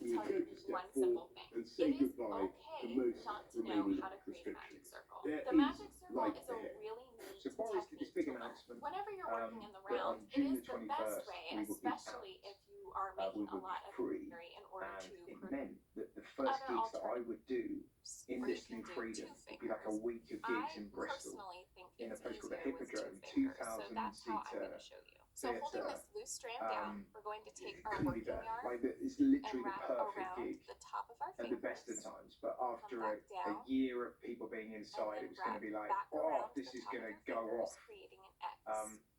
to tell you one simple thing. It is okay not to know how to create a magic circle. The magic circle is a really neat technique to learn. Whenever you're working in the round, it is the best way, especially if you are making a lot of embroidery in order to create other alternatives where you can do 2 fingers. I personally think it's easier with 2 fingers, so that's how I'm going to show you. So holding this loose strand down, we're going to take our working yarn and wrap around the top of our fingers, come back down, and then wrap back around the top of your fingers, creating an X.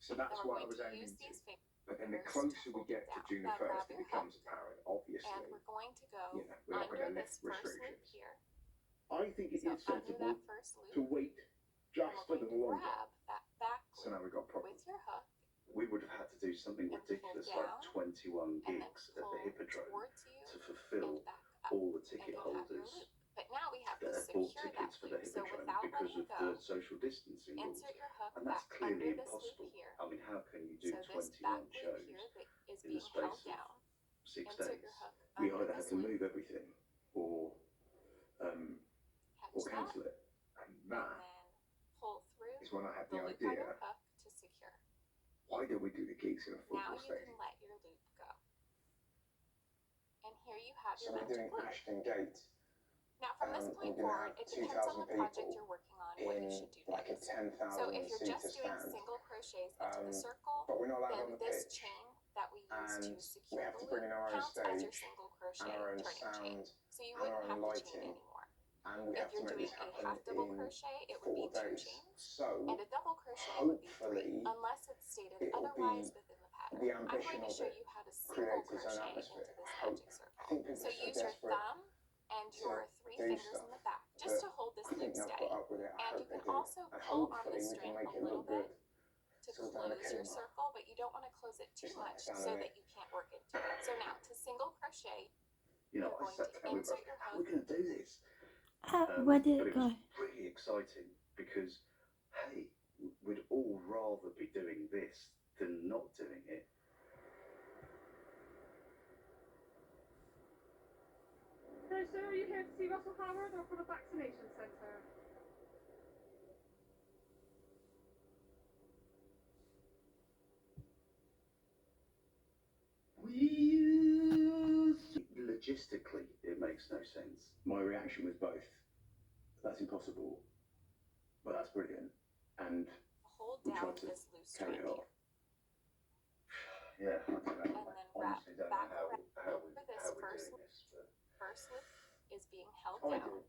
Then we're going to use these fingers to hold it down. Now grab your hook, and we're going to go under this first loop here. So under that first loop, and we're going to grab that back loop with your hook, we would have had to do something ridiculous like 21 gigs at the Hippodrome to fulfill all the ticket holders but now we have to that had bought secure that tickets for the loop. So Hippodrome without because letting of go, the social distancing rules. insert your hook And that's back clearly under this impossible. loop here. I mean, how can you do So this back 21 loop shows here that is in the being held space down. of 6 Insert days? your hook We under either had this to loop. move everything or Catch that, cancel it. And that and then pull through is when I had the the loop on idea, your hook to secure. why don't we do the gigs in a Now football you can stadium? let your loop go. And here you have So your we're magic doing loop. Ashton Gate Now from this we're point gonna forward, have it depends on the 2,000 project people you're working on what you in should do like a next. 10,000 So if you're seater just doing stand. single crochets into the circle, But we're not allowed on then the this pitch. chain that we use to And we secure have the to bring loop in our own counts as your stage single crochet and our own turning chain. sound So you and our wouldn't own have to chain lighting. anymore. And we If have to you're make doing this a happen half double in crochet, it would be 4 2 days. chains. So And a double crochet would be 3, hopefully unless it's stated it'll otherwise be within the pattern. the I'm ambition going to of show it you how to single creates its own crochet into atmosphere. this I hope. magic I circle. think people So are so use your desperate thumb and to your 3 do fingers stuff in the back just to hold this I think loop they'll steady. put up with it. I And hope you they can do. also And pull on hopefully the we can strand make a it little look good. bit to Still down the close your camera. circle, but you don't want to close it too Just like much down so in that it. you can't work into it. So now to single crochet, You know, you're I going sat to down with insert us, your how are hook. we going to do this? Where did But it it go? was really exciting because, hey, we'd all rather be doing this than not doing it. Hello, sir. Are you here to see Russell Howard or from a vaccination centre? Logistically, it makes no sense. My reaction was both. That's impossible, but that's brilliant. And Hold we down tried to this loose carry strand it here. off. Yeah, I don't know. And then I wrap honestly don't back know around how for this we're first doing this. But first loop is being held I down. do.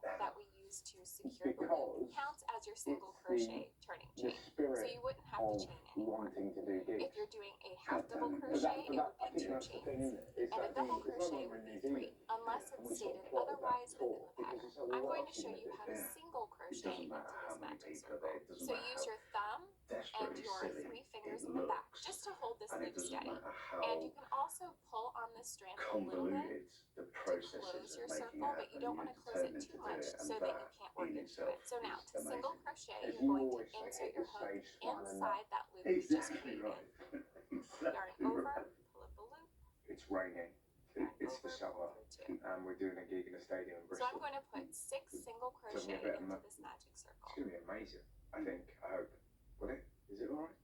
That we use to secure the loop Because counts as your single it's crochet turning the chain. So spirit you wouldn't have to of chain anymore. wanting to do gigs. If you're doing a half double But crochet, it I would think be 2 that's the thing, chains. isn't it? It's And a that double thing. It's like crochet when we're would in be New 3, Zealand unless and it's we sort stated of plotted that otherwise within tour the because pattern. it's like, I'm well, going what to else show are you you how gonna to do? single it crochet doesn't into matter this how many magic people are circle. there. It doesn't So matter use how your thumb and desperately your silly 3 it fingers in the back looks, just to hold this and it loop doesn't steady. matter And you how can also pull on this strand a little bit convoluted the to process close is your of making circle, it but you happen. don't want to close it Determined too to do much it, and so that you that can't work in into itself it. So now is to single amazing. crochet, As you're you going to always say, insert hit your the hook stage smiling inside that loop you just Exactly created. right. Yarn Exactly over, right. pull up the loop, It's raining. yarn It's over, the summer, pull through 2. and we're doing a gig in a stadium in So I'm Bristol. going to put 6 single Doesn't crochet get better than into that. this magic It's circle. going to be amazing, I think. I hope. Will it? Is it alright?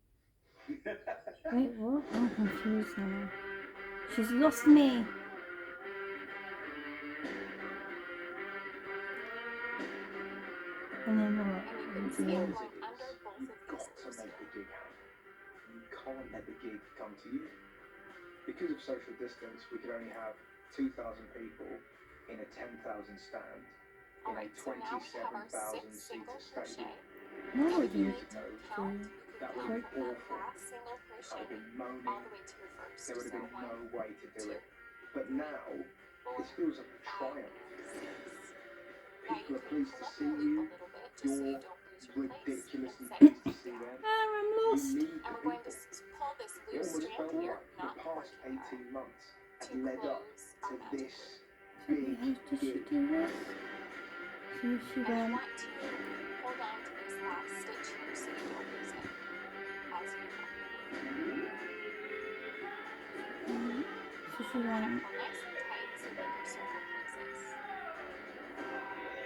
Wait, what? I'm confused now. She's lost me. And then what? And you can see it going under both of You've got these to loops make here. the gig happen. You can't let the gig come to you. Because of social distance, we could only have 2,000 people in a 10,000 stand in a Alright, so now we have our 27,000 6 single seater crochet. stadium. No, Now I if you need didn't. to count, you That can would count be from that awful. last single I'd crochet have been all moaning. the way to your first. There would have So been 1, no way to do 2, it. But now, 4, this feels like a 5, triumph. 6. Now People you are can pleased pull to up see your loop you. a little bit just so you You're don't lose your place and ridiculously set pleased your to see hook down. them. Ah, I'm You lost. need And the we're going to people. pull this It loose almost strand felt here, like the not the past working yarn, 18 months to had led up close to our magic this loop. So big how does she gig. do this? So she And you went. want to hold on to this last stitch here so you don't lose it as you wrap the loop. So she And you want went. to pull nice and tight so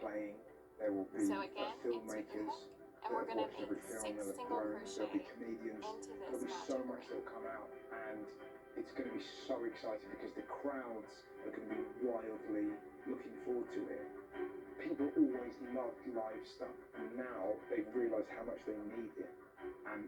playing, there will be So again, filmmakers, And we're going to watch every make film, 6 they'll single grow, crochet there'll be comedians, into there'll this be so magic much ring. that'll come out, and it's going to be so exciting because the crowds are going to be wildly looking forward to it. People always loved live stuff, and now they've realised how much they need it, and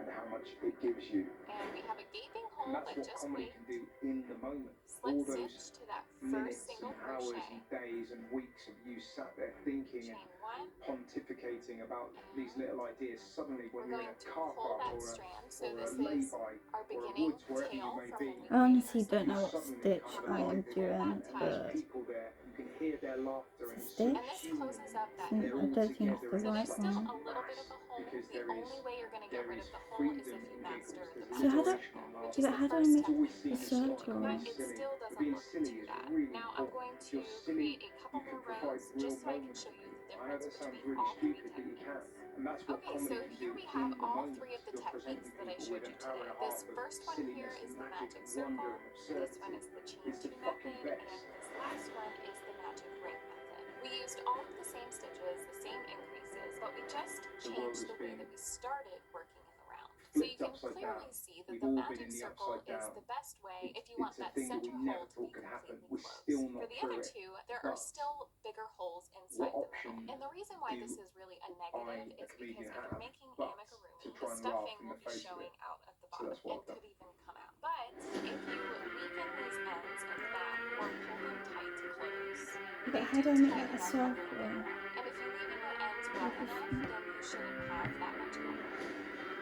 how much it gives you. And we have a gaping hole And that's that what just comedy waits. can do in the moment. Slip All those stitch to that minutes first single and hours crochet. and days and weeks of you sat there thinking Chain and 1. pontificating about these little ideas. Suddenly, when We're you're in going a to car pull park that or strand. So a this is lay-by our or a beginning woods, wherever you tail may from be, when we I honestly don't know you what suddenly stitch kind of I am like doing, there's but people there, you can hear their laughter and Stitch? And this closes up that I they're hole. all don't think it's together the So in right there's still one. a little bit of a hole. because The only way you're going to get rid of the hole is freedom if you and master giggles. the There's So how magic do- circle, liberation and which Yeah, is but how the do I first make step always in seen a as stitching, circle? but being it silly. still But doesn't being look silly too is bad. really Now I'm important. going If to you're silly, create a you couple can more provide rows real just so I can moments. show you the I know difference that sounds between really all 3 stupid, but you can. techniques. And that's what Okay, comedy so can here do we in have the all moment. 3 of the You're presenting techniques that I people showed with you an hour today. and a This half of first one here silliness is and the magic magic and circle, wonder and this one absurdity. is the chain It's the 2 fucking method, and best. this last one is the magic ring method. We used all of the same stitches, the same increases, but we just The world changed has the way been that we started working in the round. So you flipped can upside clearly down. see that We've the all been magic in the circle upside is down. the best way if you It's want a that thing that we center never hole to thought be could happen. completely We're closed. still For not the through other it. 2, there But are still bigger holes what inside the option middle. And the reason why do this is really a I, negative a is because comedian, if you're have making but amigurumi, to the try and laugh stuffing in will the be face of showing it? out at the So bottom that's what and I've done. could even come out. But if you weaken these ends in the back or pull them tight to close, But they how do do I make tighten that a up a little bit circle? more. And if you leave in your ends well enough, then you shouldn't have that much bubble.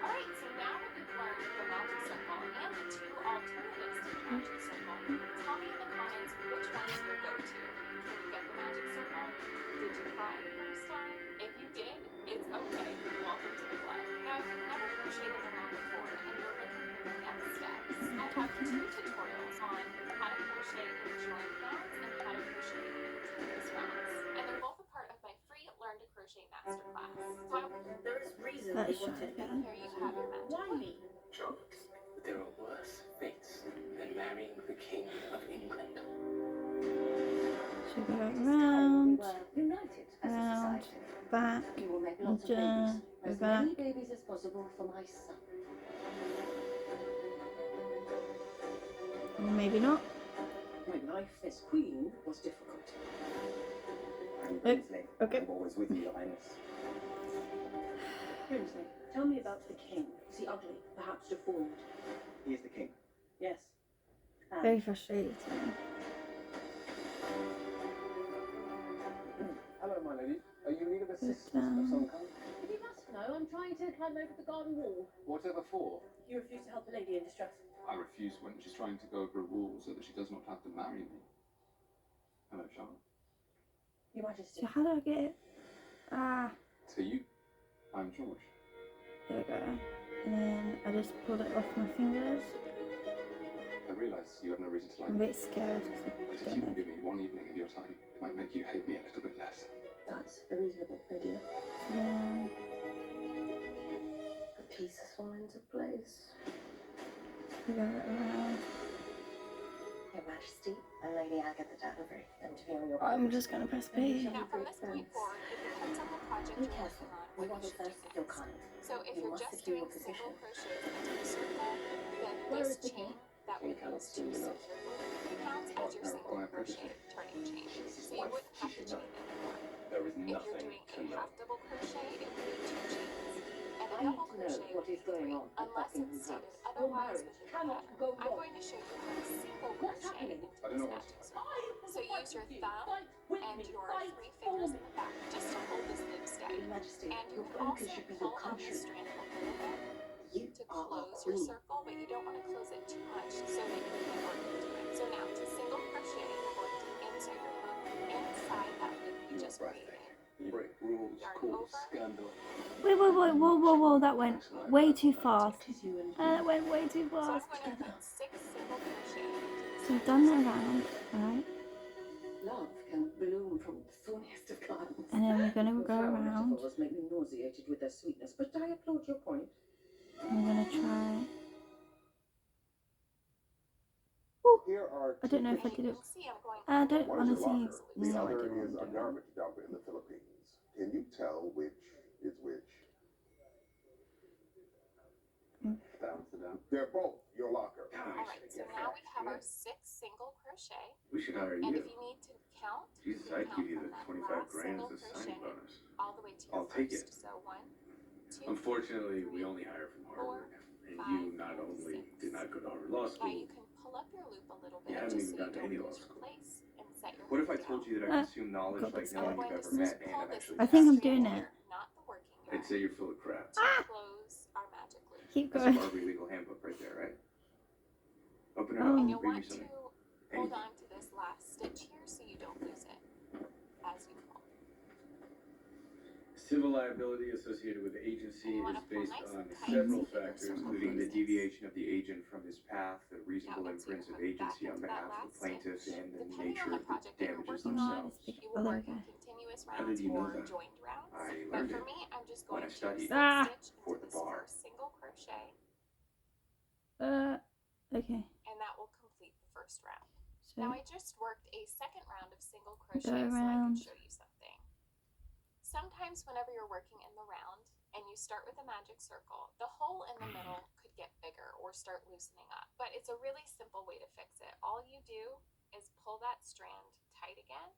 Alright, so now that we've learned the magic circle and the 2 alternatives to the magic circle, tell me in the comments which one is your go-to. Can you get the magic circle? Did you cry the first time? If you did, it's okay. Welcome to the club. Now, if you've never crocheted around before and you're looking for the next steps, I have 2 tutorials on how to crochet in joined rounds and how to crochet in continuous rounds. And they're both a part of my free Learn to Crochet Masterclass. So There is reason Let's they try wanted it me. again. here you have your magic. Why me? Jokes. There are worse fates than marrying the King of England. So go We around, were united as a round, society. back, We will make and lots of babies. go As back. many babies as possible for my son. Or maybe not. My life as queen was difficult. And Oh, Brinsley, okay. I'm always with you, Your Highness. Brinsley, tell me about the king. Is he ugly? Perhaps deformed? He is the king. Yes. Very frustrating. Hello, my lady. Are you in need of assistance Good, of some kind? If you must know, I'm trying to climb over the garden wall. Whatever for? You refuse to help a lady in distress. I refuse when she's trying to go over a wall so that she does not have to marry me. Hello, Charlotte. Your Majesty. So how do I get it? Ah, To you. I'm George. there we go. And then I just pulled it off my fingers. I realise you have no reason to like I'm a me, bit scared but because if I you don't can know. give me one evening of your time, it might make you hate me a little bit less. That's a reasonable idea. Yeah. The pieces fall into place. We go around. Your Majesty, I'm Lady Agatha Danbury. I'm to be on your I'm just gonna press B. Now, from this point forward, it depends on the project Be you're careful. working on We what want you the should do first of your next. kind. So if You you're must just secure doing your single position. crochets into a circle, then Where this is the chain king? that we We cannot use to see secure enough. it counts as your single crochet turning chain. So you wouldn't have to chain anymore. There is If you're nothing doing to a know. half double crochet, it would be 2 chains. And a I need double to know crochet what would is be 3, going on at unless Buckingham it's stated House. Your otherwise marriage within the cannot pattern. go I'm wrong. going to show you how to single What's crochet happening? into I don't this know what's magic circle. So use your thumb and your Fight 3 for fingers me. in the back just to hold this loop steady. Your Majesty, And you your can focus also should be pull your on the country. strand a little bit You to are our close your queen. circle, but you don't want to close it too much so that you can work into it. So now to single crochet, you're going to insert your hook inside that loop you just created. Break rules, Yarn cause over. scandal. Wait, whoa, that went way too fast. It is you and That went way too So I'm fast. going to put 6 single crochet into So this I've done magic the round, right? love can bloom from the thorniest of gardens. And then we're gonna Your go flower around. metaphors make me nauseated with their sweetness, but I applaud your point. I'm gonna try. Here are I don't know if I And did you it. can see I'm going I don't One is a honestly locker. The no other idea what is a I'm doing. garbage dump in the Philippines. Can you tell which is which? Down to down. They're both your locker. Alright, so now we have our 6 single crochet. We should hire And you. if you need to count, Jesus, you I'd count give you from the that 25 last grand single as a crochet signing bonus. all the way to your I'll take first. it. So 1, 2, Unfortunately, we only hire from Harvard. And you not only did not go to Harvard Law now School, you can pull up your loop a little bit you haven't just even so you gone to don't any law lose your school. place and set your What if I hook told down. you that I consume knowledge like no I'm one going you've to ever met and pull have this actually I think I'm strand doing here, it. not the working I'd yarn, say you're full of crap. to close our magic loop. Keep That's a going. Barbie legal handbook right there, right? Open it Oh. up. And you'll Read me want to something. hold Anything. on to this last stitch here so you don't lose it as you pull. Civil liability associated with agency And you is wanna pull based nice on and tight several so that your factors, circle including the closes. deviation of the agent from his path, the Now reasonable insert your inference of hook back agency on into that behalf of the last plaintiff, stitch. and the Depending nature on the of the project that you're damages working on, themselves. Pick you up will other work in guy. continuous How rounds did you know or that? joined rounds. I But learned for it me, I'm just when going I to studied slip Ah. stitch for into the this bar. first single crochet, Okay. and that will complete the first round. So Now I just worked a second round of single go crochet so I around. could show you something. Sometimes whenever you're working in the round and you start with a magic circle, the hole in the middle could get bigger or start loosening up. But it's a really simple way to fix it. All you do is pull that strand tight again,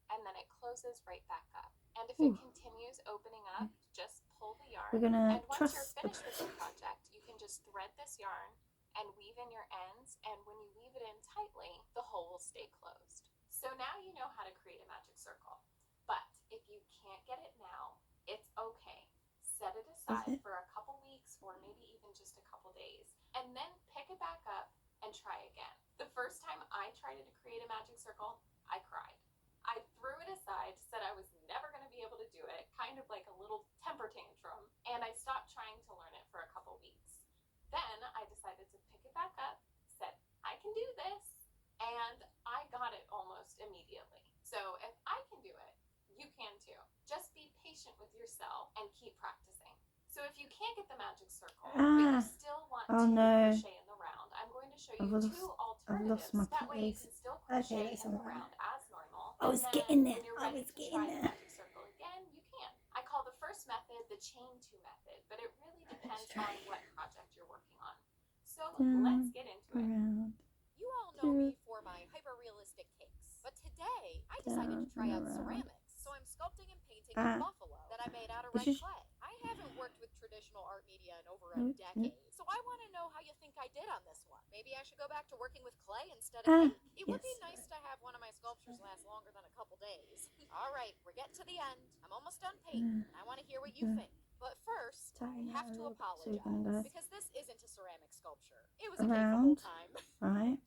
and then it closes right back up. And if it Ooh. continues opening up, just pull the yarn. We're gonna And once trust you're the finished with your project, you can just thread this yarn and weave in your ends, and when you weave it in tightly, the hole will stay closed. So now you know how to create a magic circle. But if you can't get it now, it's okay. Set it aside for a couple weeks or maybe even just a couple days, and then pick it back up and try again. The first time I tried to create a magic circle, I cried. I threw it aside, said I was never going to be able to do it, kind of like a little temper tantrum, and I stopped trying to learn it for a couple weeks. Then I decided to pick it back up, said, I can do this, and I got it almost immediately. So if I can do it, you can too. Just be patient with yourself and keep practicing. So if you can't get the magic circle, but you still want to crochet in the round, I'm going to show you two alternatives. That way you can still crochet in the round as normal. I was and getting then there. when you're I ready was to getting try the there. magic circle again, you can. I call the first method the chain 2 method, but it really depends on what project you're working on. So let's get into it. Around. You all know me for my hyper-realistic cakes, but today I decided to try out ceramics. So I'm sculpting and painting a buffalo that I made out of red clay. I haven't worked with traditional art media in over a decade, so I want to know how you think I did on this one. Maybe I should go back to working with clay instead of cake. It would be nice to have one of my sculptures last longer than a couple days. All right, we're getting to the end. I'm almost done painting. I want to hear what you think. But first, I have to apologize because this isn't a ceramic sculpture. It was a cake the whole time. Right.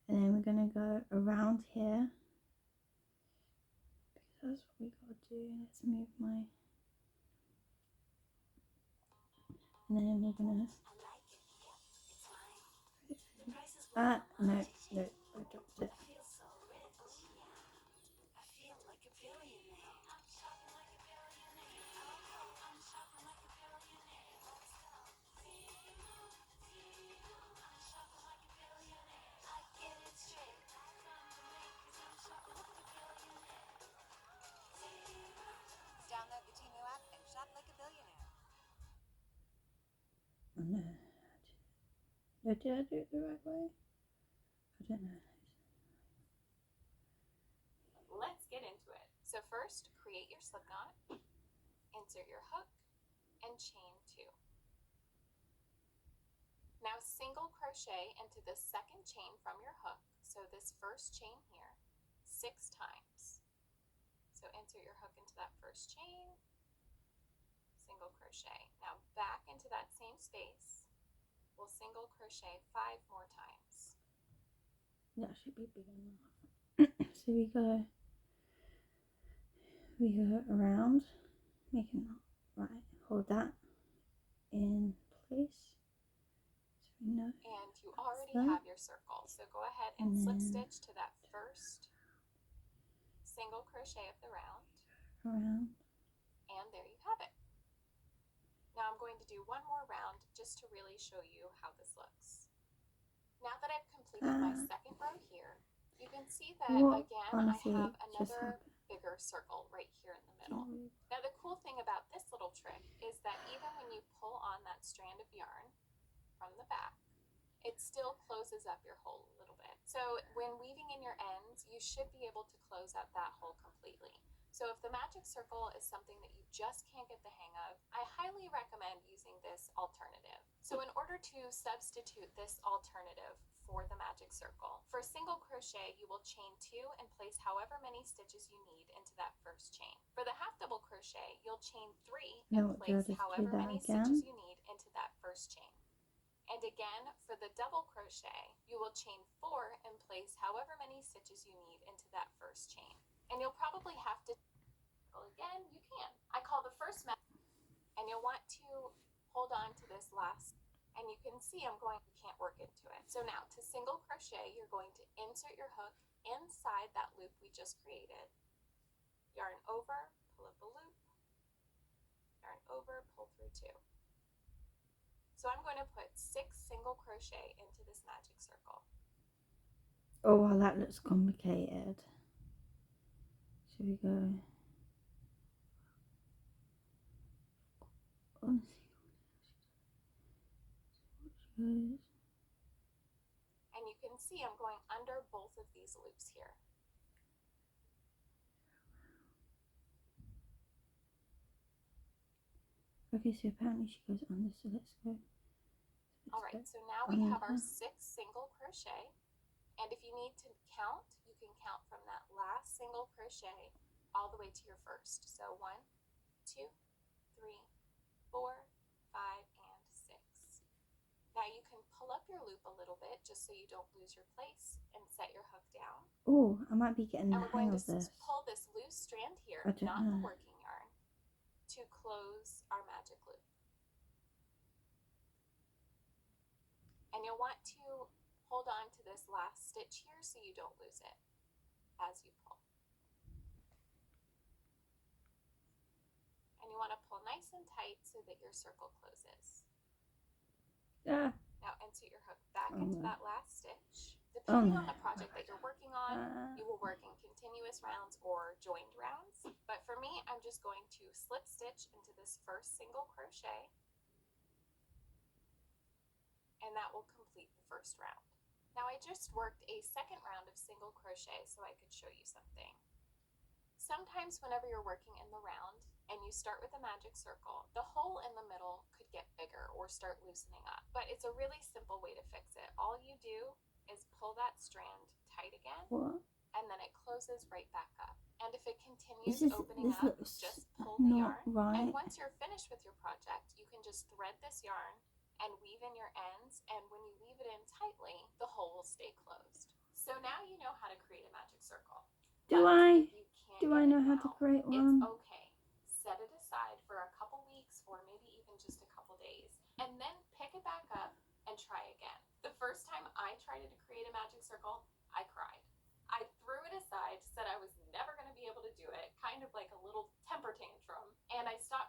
And then we're gonna go around here. Because that's what we gotta do. Let's move my. And then we're gonna. No, I dropped it. Download the Temu app and shop like a billionaire. Oh no. Did I do it the right way? I don't know. Let's get into it. So first, create your slip knot, insert your hook, and chain 2. Now single crochet into the second chain from your hook, so this first chain here, 6 times. So insert your hook into that first chain, single crochet. Now back into that same space, we'll single crochet 5 more times. That should be big enough. So we go around, make a knot, right, hold that in place, so we know. And you already have your circle, so go ahead and slip stitch to that first single crochet of the round, Around. and there you have it. Now I'm going to do one more round just to really show you how this looks. Now that I've completed my second row here, you can see that again I have another bigger circle right here in the middle. Now the cool thing about this little trick is that even when you pull on that strand of yarn from the back, it still closes up your hole a little bit. So when weaving in your ends, you should be able to close out that hole completely. So if the magic circle is something that you just can't get the hang of, I highly recommend using this alternative. So in order to substitute this alternative for the magic circle, for single crochet, you will chain 2 and place however many stitches you need into that first chain. For the half double crochet, you'll chain 3 and place however many stitches you need into that first chain. And again, for the double crochet, you will chain 4 and place however many stitches you need into that first chain. And you'll probably have to, well, again, you can. I call the first method, and you'll want to hold on to this last, and you can see you can't work into it. So now to single crochet, you're going to insert your hook inside that loop we just created. Yarn over, pull up a loop, yarn over, pull through 2. So I'm going to put 6 single crochet into this magic circle. Oh, well, that looks complicated. Should we go? And you can see I'm going under both of these loops here. Okay, so apparently she goes under, so let's go. Alright, so now we have our 6 single crochet, and if you need to count, you can count from that last single crochet all the way to your first. So 1, 2, 3, 4, 5, and 6. Now you can pull up your loop a little bit just so you don't lose your place and set your hook down. Oh, I might be getting the And we're hang going of to this. pull this loose strand here, I don't not know. the working yarn, to close our magic loop. And you'll want to hold on to this last stitch here so you don't lose it as you pull. And you want to pull nice and tight so that your circle closes. Ah. Now insert your hook back into that last stitch. Oh, Depending no. on the project that you're working on, you will work in continuous rounds or joined rounds. But for me, I'm just going to slip stitch into this first single crochet, and that will complete the first round. Now I just worked a second round of single crochet so I could show you something. Sometimes whenever you're working in the round and you start with a magic circle, the hole in the middle could get bigger or start loosening up. But it's a really simple way to fix it. All you do is pull that strand tight again, and then it closes right back up. And if it continues opening up, just pull the yarn. And once you're finished with your project, you can just thread this yarn and weave in your ends, and when you weave it in tightly, the hole will stay closed. So now you know how to create a magic circle. Do I know how to create one? It's okay. Set it aside for a couple weeks or maybe even just a couple days, and then pick it back up and try again. The first time I tried to create a magic circle, I cried. I threw it aside, said I was never going to be able to do it, kind of like a little temper tantrum, and I stopped